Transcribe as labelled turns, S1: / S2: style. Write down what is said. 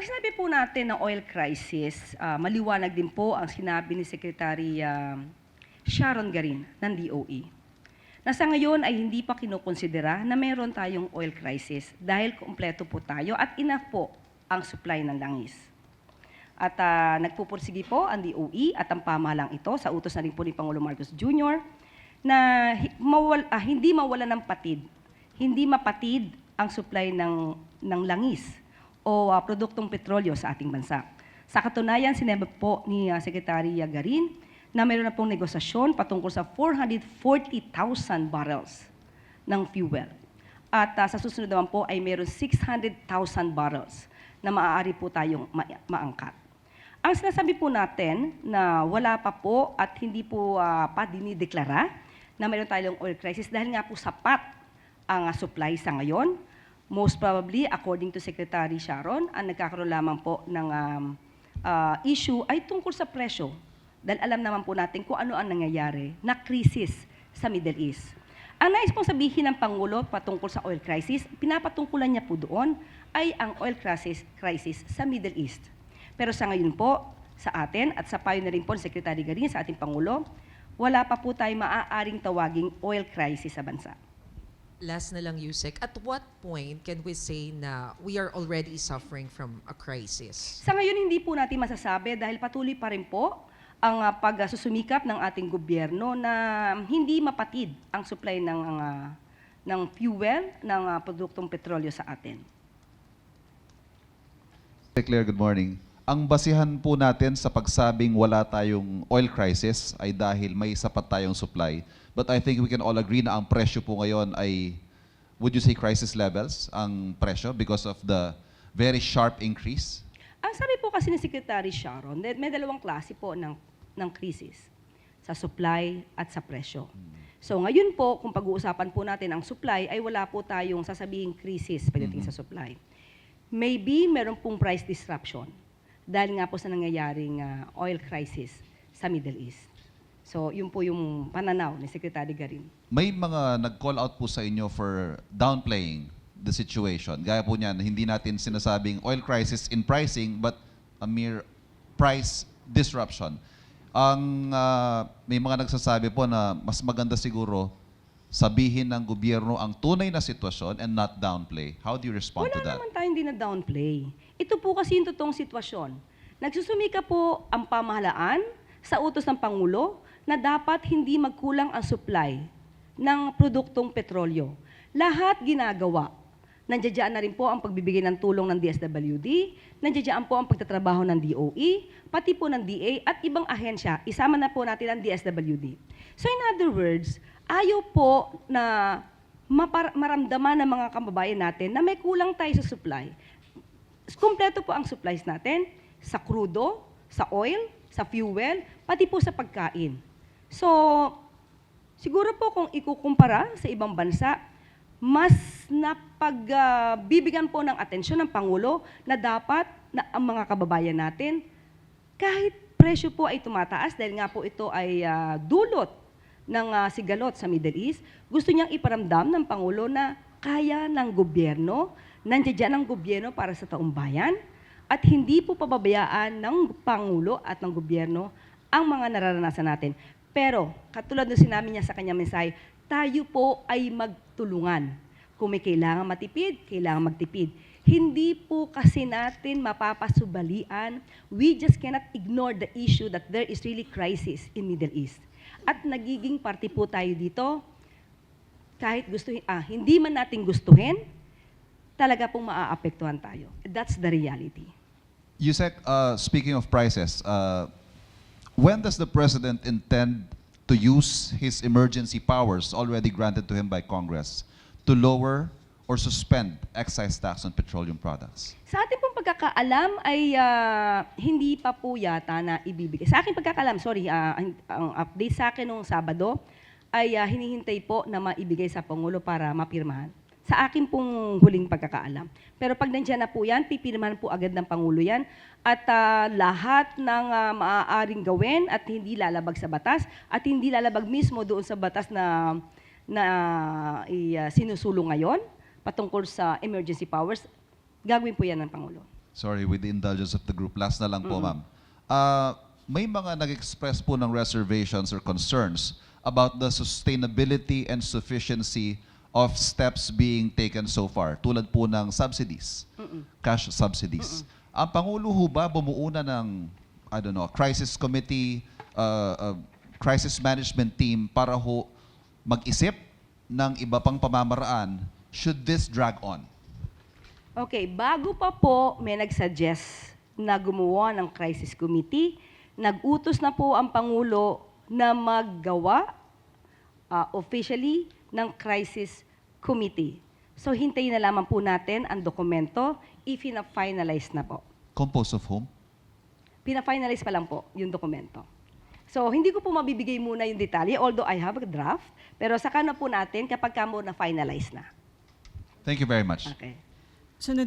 S1: sinabi po natin na oil crisis, maliwanag din po ang sinabi ni Secretary Sharon Garin ng DOE. Na sa ngayon ay hindi pa kinukonsidera na meron tayong oil crisis dahil kumpleto po tayo at enough po ang supply ng langis. At nagpupursige po ang DOE at ang pamahalang ito sa utos na rin po ni Pangulo Marcos Jr. na hindi mawala ng patid, hindi mapatid ang supply ng langis o produktong petrolyo sa ating bansa. Sa katunayan, sinabi po ni Secretary Garin na mayroon na pong negosasyon patungkol sa 440,000 barrels ng fuel. At sa susunod naman po ay mayroon 600,000 barrels na maaari po tayong maangkat. Ang sinasabi po natin na wala pa po at hindi po pa dinideklara na mayroon tayong oil crisis dahil nga po sapat ang supply sa ngayon. Most probably, according to Secretary Sharon, ang nagkakaroon lamang po ng issue ay tungkol sa presyo. Dahil alam naman po natin kung ano ang nangyayari na krisis sa Middle East. Ang nais pong sabihin ng Pangulo patungkol sa oil crisis, pinapatungkulan niya po doon ay ang oil crisis sa Middle East. Pero sa ngayon po, sa atin at sa payo na rin po ni Secretary Garin sa ating Pangulo, wala pa po tayo maaaring tawaging oil crisis sa bansa.
S2: Last na lang, Yusek. At what point can we say na we are already suffering from a crisis?
S1: Sa ngayon, hindi po natin masasabi dahil patuloy pa rin po ang pagsusumikap ng ating gobyerno na hindi mapatid ang supply ng fuel, ng produktong petrolyo sa atin.
S3: Claire, good morning. Ang basihan po natin sa pagsabing wala tayong oil crisis ay dahil may sapat tayong supply. But I think we can all agree na ang presyo po ngayon ay, would you say crisis levels, ang presyo because of the very sharp increase?
S1: Ang sabi po kasi ni Secretary Sharon, may dalawang klase po ng krisis, sa supply at sa presyo. So ngayon po, kung pag-uusapan po natin ang supply, ay wala po tayong sasabihing krisis pagdating sa supply. Maybe meron pong price disruption dahil nga po sa nangyayaring oil crisis sa Middle East. So, yun po yung pananaw ni Secretary Garin.
S3: May mga nag-call out po sa inyo for downplaying the situation. Gaya po niyan, hindi natin sinasabing oil crisis in pricing, but a mere price disruption. May mga nagsasabi po na mas maganda siguro sabihin ng gobyerno ang tunay na sitwasyon and not downplay. How do you respond to that?
S1: Wala naman tayong hindi na downplay. Ito po kasi yung totoong sitwasyon. Nagsusumika po ang pamahalaan sa utos ng Pangulo na dapat hindi magkulang ang supply ng produktong petrolyo. Lahat ginagawa. Nandiyan na rin po ang pagbibigay ng tulong ng DSWD, nandiyan po ang pagtatrabaho ng DOE, pati po ng DA at ibang ahensya, isama na po natin ang DSWD. So in other words, ayaw po na maramdaman ng mga kababayan natin na may kulang tayo sa supply. Kumpleto po ang supplies natin sa crudo, sa oil, sa fuel, pati po sa pagkain. So, siguro po kung ikukumpara sa ibang bansa, mas napagbibigyan po ng atensyon ng Pangulo na dapat na ang mga kababayan natin, kahit presyo po ay tumataas dahil nga po ito ay dulot ng sigalot sa Middle East, gusto niyang iparamdam ng Pangulo na kaya ng gobyerno, nandiyan ang gobyerno para sa taong bayan, at hindi po pababayaan ng Pangulo at ng gobyerno ang mga nararanasan natin. Pero, katulad ng sinabi niya sa kanyang mensahe, tayo po ay magtulungan. Kung may kailangan matipid, kailangan magtipid. Hindi po kasi natin mapapasubalian. We just cannot ignore the issue that there is really crisis in Middle East. At nagiging parte po tayo dito, kahit hindi man natin gustuhin, talaga pong maaapektuhan tayo. That's the reality.
S3: Yusek, speaking of prices, when does the President intend to use his emergency powers already granted to him by Congress to lower or suspend excise tax on petroleum products?
S1: Sa ating pong pagkakaalam ay hindi pa po yata na ibibigay. Sa aking pagkakaalam, ang update sa akin noong Sabado ay hinihintay po na maibigay sa Pangulo para mapirmahan. Sa akin pong huling pagkakaalam. Pero pag nandiyan na po yan, pipirmahan po agad ng Pangulo yan. At lahat ng maaaring gawin at hindi lalabag sa batas at hindi lalabag mismo doon sa batas na sinusulong ngayon patungkol sa emergency powers, gagawin po yan ng Pangulo.
S3: Sorry, with the indulgence of the group, last na lang po, ma'am. May mga nag-express po ng reservations or concerns about the sustainability and sufficiency of steps being taken so far, tulad po ng subsidies, cash subsidies. Ang Pangulo ho ba bumuuna ng, I don't know, crisis committee, crisis management team para ho mag-isip ng iba pang pamamaraan should this drag on?
S1: Okay, bago pa po may nag-suggest na gumawa ng crisis committee, nag-utos na po ang Pangulo na maggawa officially ng crisis committee. So hintayin na lamang po natin ang dokumento if ina-finalize na po.
S3: Composed of whom?
S1: Pina-finalize pa lang po yung dokumento. So hindi ko po mabibigay muna yung detalye, although I have a draft, pero saka na po natin kapag ka mo na-finalize na.
S3: Thank you very much.
S1: Okay.
S4: Sunod